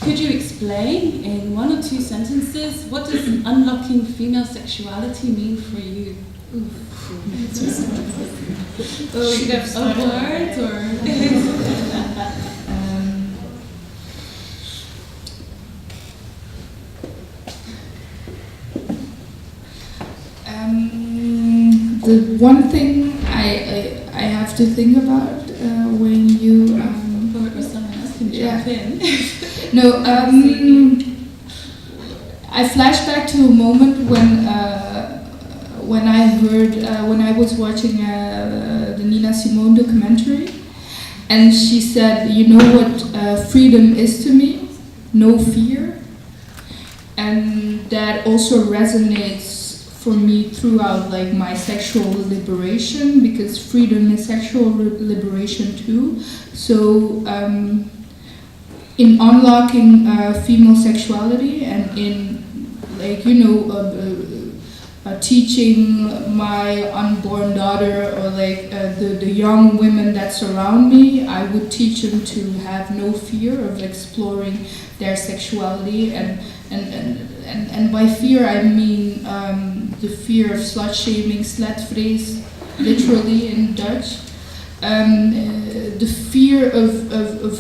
Could you explain in 1 or 2 sentences, what does unlocking female sexuality mean for you? Should have started. A word or? The one thing I have to think about when you or someone else can jump in. No, I flash back to a moment when I heard when I was watching the Nina Simone documentary, and she said, "You know what freedom is to me? No fear," and that also resonates for me throughout like my sexual liberation, because freedom is sexual liberation too. So in unlocking female sexuality, and in like teaching my unborn daughter, or like the young women that surround me, I would teach them to have no fear of exploring their sexuality, and by fear I mean the fear of slut shaming, slatvrees, literally in Dutch, the fear of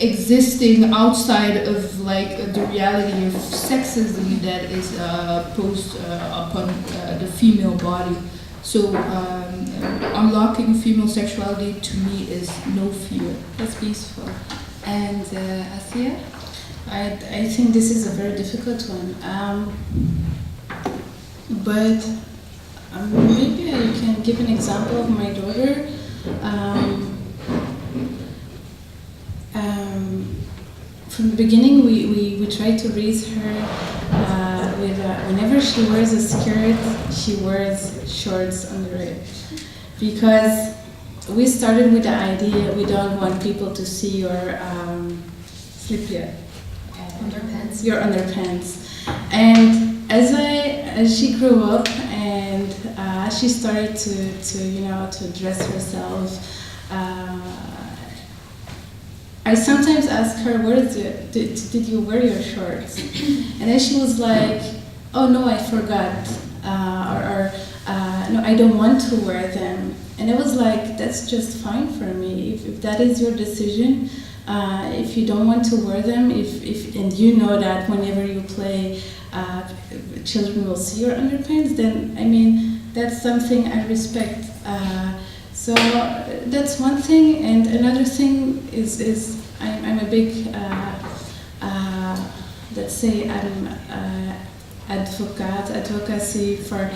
existing outside of like the reality of sexism that is posed upon the female body. So unlocking female sexuality to me is no fear. That's beautiful. And Assia? I think this is a very difficult one, but maybe I can give an example of my daughter. From the beginning, we try to raise her with whenever she wears a skirt, she wears shorts under it, because we started with the idea we don't want people to see your Underpants. Your underpants. And as she grew up and she started to dress herself, I sometimes ask her, where is it? Did you wear your shorts? And then she was like, oh no, I forgot. No, I don't want to wear them. And it was like, that's just fine for me. If that is your decision, if you don't want to wear them, and you know that whenever you play, children will see your underpants, then, I mean, that's something I respect. So that's one thing. And another thing is I'm a big, let's say I'm advocacy for,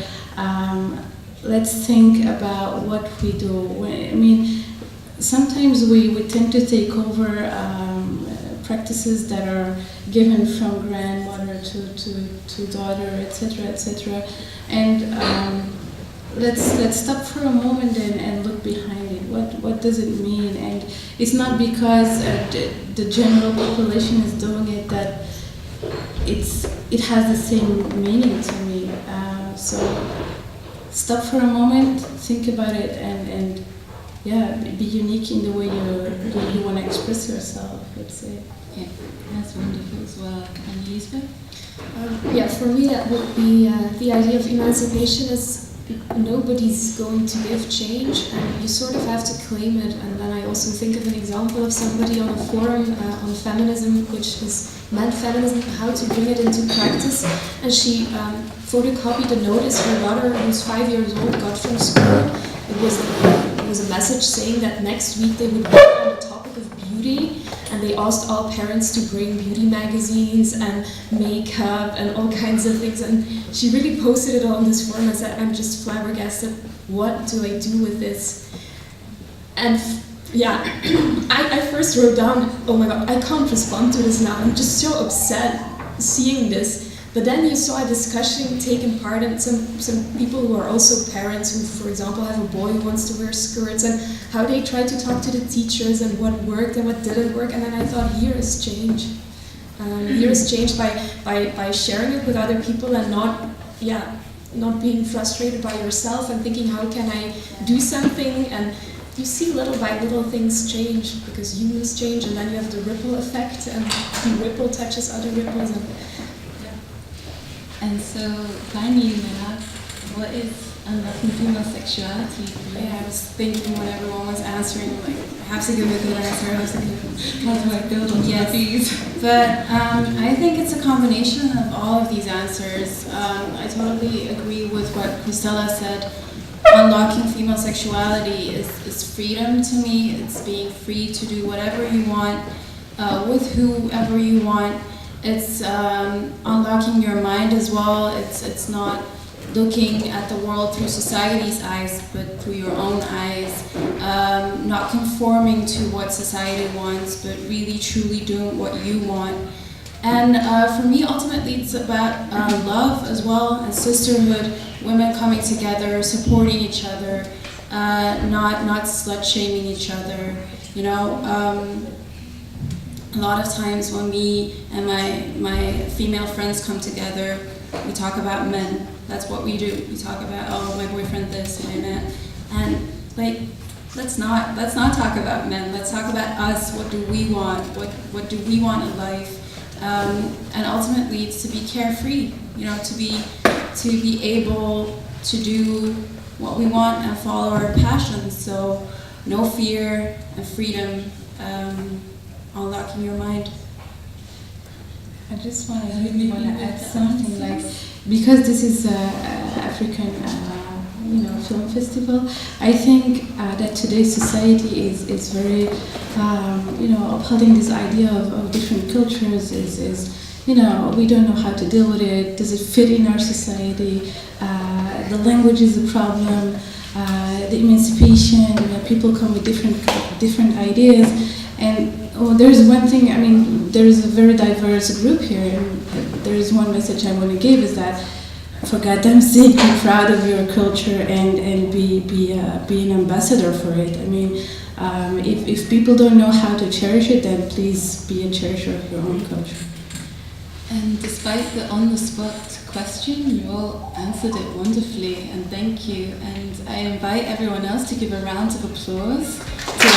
let's think about what we do. I mean, sometimes we tend to take over practices that are given from grandmother to daughter, etc., etc. And let's stop for a moment and look behind it. What does it mean? And it's not because the general population is doing it that it has the same meaning to me. So stop for a moment, think about it, and yeah, be unique in the way you want to express yourself, let's say. Yeah, that's wonderful as well. And Liesbeth? Yeah, for me that would be the idea of emancipation is nobody's going to give change, and you sort of have to claim it. And then I also think of an example of somebody on a forum on feminism, which is meant feminism, how to bring it into practice. And she photocopied a notice her daughter, who's 5 years old, got from school. It was a message saying that next week they would work on the topic of beauty, and they asked all parents to bring beauty magazines and makeup and all kinds of things. And she really posted it all on this forum and said, I'm just flabbergasted, what do I do with this? And yeah, I first wrote down, oh my god, I can't respond to this now, I'm just so upset seeing this. But then you saw a discussion taking part, and some people who are also parents who, for example, have a boy who wants to wear skirts, and how they try to talk to the teachers and what worked and what didn't work. And then I thought, here is change. Here is change by sharing it with other people and not being frustrated by yourself and thinking, how can I do something? And you see little by little things change because humans change, and then you have the ripple effect, and the ripple touches other ripples. And so, finally, Melat, what is unlocking female sexuality? Yeah, I was thinking when everyone was answering, like, I have to give a good answer, How do I build on these? But I think it's a combination of all of these answers. I totally agree with what Christelle said. Unlocking female sexuality is freedom to me. It's being free to do whatever you want, with whoever you want. It's unlocking your mind as well. It's not looking at the world through society's eyes, but through your own eyes. Not conforming to what society wants, but really truly doing what you want. And for me, ultimately, it's about love as well, and sisterhood, women coming together, supporting each other, not slut-shaming each other, you know. A lot of times when me and my female friends come together, we talk about men. That's what we do. We talk about, oh, my boyfriend this, my man. And like, let's not talk about men. Let's talk about us. What do we want? What do we want in life? And ultimately, it's to be carefree. You know, to be able to do what we want and follow our passions. So, no fear and freedom. Unlocking your mind. I just want to add something, like, because this is African film festival. I think that today's society is very upholding this idea of different cultures. Is we don't know how to deal with it. Does it fit in our society? The language is a problem. The emancipation. People come with different ideas. And there's one thing, I mean, there's a very diverse group here, and there's one message I want to give is that, for goddamn sake, be proud of your culture and be an ambassador for it. I mean, if people don't know how to cherish it, then please be a cherisher of your own culture. And despite the on-the-spot question, you all answered it wonderfully, and thank you. And I invite everyone else to give a round of applause to